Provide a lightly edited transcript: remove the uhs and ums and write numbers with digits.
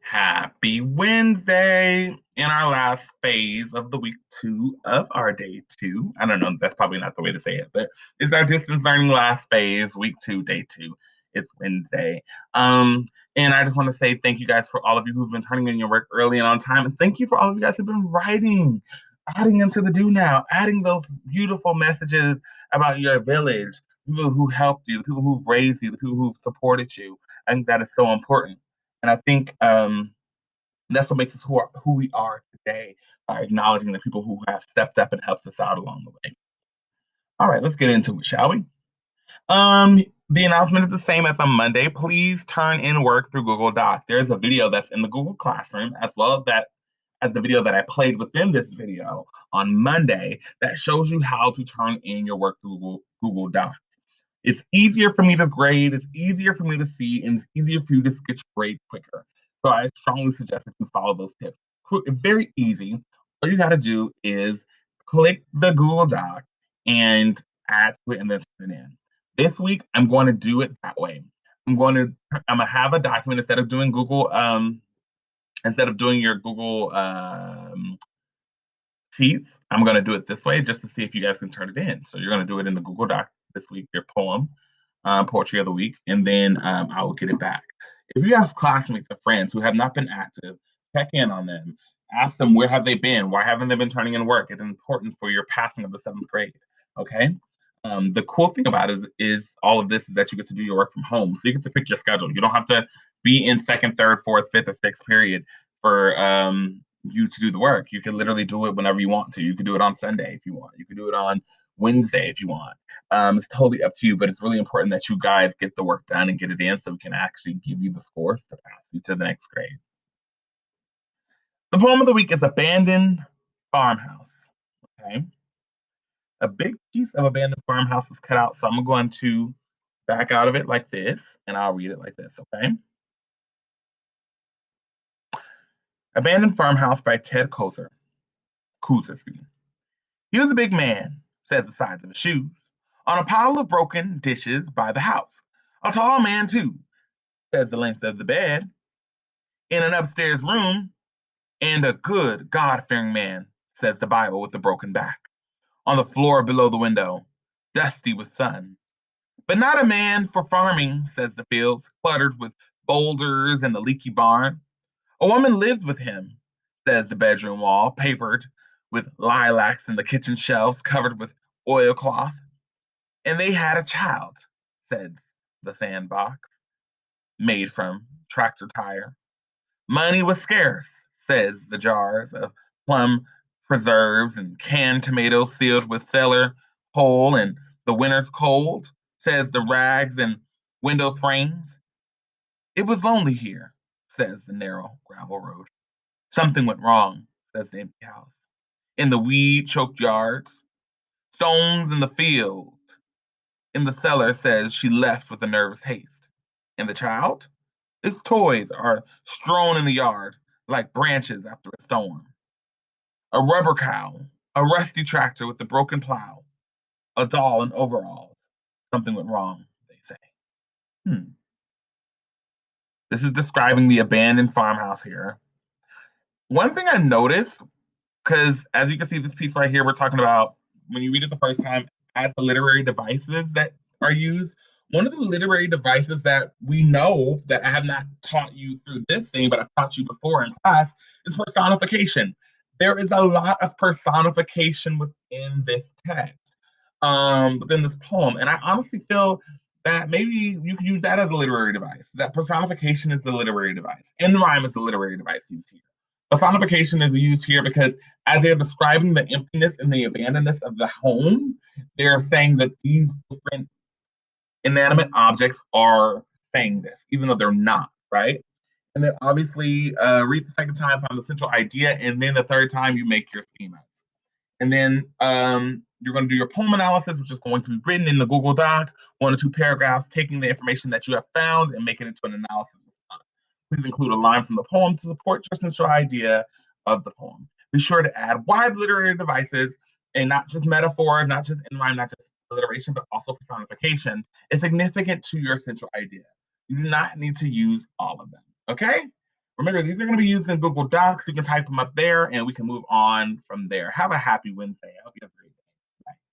Happy Wednesday in our last phase of the week 2 of our day 2. I don't know, that's probably not the way to say it, but it's our distance learning last phase, week 2, day 2. It's Wednesday. And I just want to say thank you guys for all of you who've been turning in your work early and on time. And thank you for all of you guys who've been writing, adding into the do now, adding those beautiful messages about your village, people who helped you, the people who've raised you, the people who've supported you. I think that is so important. And I think that's what makes us who we are today by acknowledging the people who have stepped up and helped us out along the way. All right, let's get into it, shall we? Um, the announcement is the same as on Monday. Please turn in work through Google Doc. There's a video that's in the Google Classroom, as well as the video that I played within this video on Monday that shows you how to turn in your work through Google Doc. It's easier for me to grade, it's easier for me to see, and it's easier for you to get your grade quicker. So I strongly suggest that you follow those tips. Very easy. All you got to do is click the Google Doc and add to it and then turn it in. This week, I'm going to do it that way. I'm gonna have a document instead of doing your Google Sheets. I'm going to do it this way just to see if you guys can turn it in. So you're going to do it in the Google Doc this week, your poem, poetry of the week, and then I will get it back. If you have classmates or friends who have not been active, check in on them. Ask them where have they been? Why haven't they been turning in work? It's important for your passing of the 7th grade. Okay. The cool thing about it is all of this is that you get to do your work from home. So you get to pick your schedule. You don't have to be in second, third, fourth, fifth, or sixth period for you to do the work. You can literally do it whenever you want to. You can do it on Sunday if you want. You can do it on Wednesday if you want. It's totally up to you, but it's really important that you guys get the work done and get it in so we can actually give you the scores to pass you to the next grade. The poem of the week is Abandoned Farmhouse. Okay. A big piece of Abandoned Farmhouse is cut out, so I'm going to back out of it like this, and I'll read it like this, okay? Abandoned Farmhouse by Ted Kooser. Kooser, excuse me. He was a big man, says the size of his shoes, on a pile of broken dishes by the house. A tall man, too, says the length of the bed, in an upstairs room, and a good, God fearing man, says the Bible with the broken back. On the floor below the window, dusty with sun. But not a man for farming, says the fields, cluttered with boulders and the leaky barn. A woman lives with him, says the bedroom wall, papered with lilacs and the kitchen shelves covered with oilcloth. And they had a child, says the sandbox, made from tractor tire. Money was scarce, says the jars of plum preserves and canned tomatoes sealed with cellar coal and the winter's cold, says the rags and window frames. It was lonely here, says the narrow gravel road. Something went wrong, says the empty house. In the weed choked yards, stones in the field. In the cellar, says she left with a nervous haste. And the child? Its toys are strewn in the yard like branches after a storm. A rubber cow, a rusty tractor with a broken plow, a doll in overalls. Something went wrong, they say. Hmm. This is describing the abandoned farmhouse here. One thing I noticed, because as you can see, this piece right here, we're talking about when you read it the first time, add the literary devices that are used. One of the literary devices that we know that I have not taught you through this thing, but I've taught you before in class is personification. There is a lot of personification within this text, within this poem. And I honestly feel that maybe you could use that as a literary device. That personification is the literary device. In rhyme is the literary device used here. Personification is used here because as they're describing the emptiness and the abandonedness of the home, they're saying that these different inanimate objects are saying this, even though they're not, right? And then obviously read the second time, find the central idea, and then the third time you make your schemas. And then you're going to do your poem analysis, which is going to be written in the Google Doc, 1 or 2 paragraphs, taking the information that you have found and making it into an analysis response. Please include a line from the poem to support your central idea of the poem. Be sure to add wide literary devices and not just metaphor, not just in rhyme, not just alliteration, but also personification is significant to your central idea. You do not need to use all of them. Okay? Remember, these are going to be used in Google Docs. You can type them up there and we can move on from there. Have a happy Wednesday. I hope you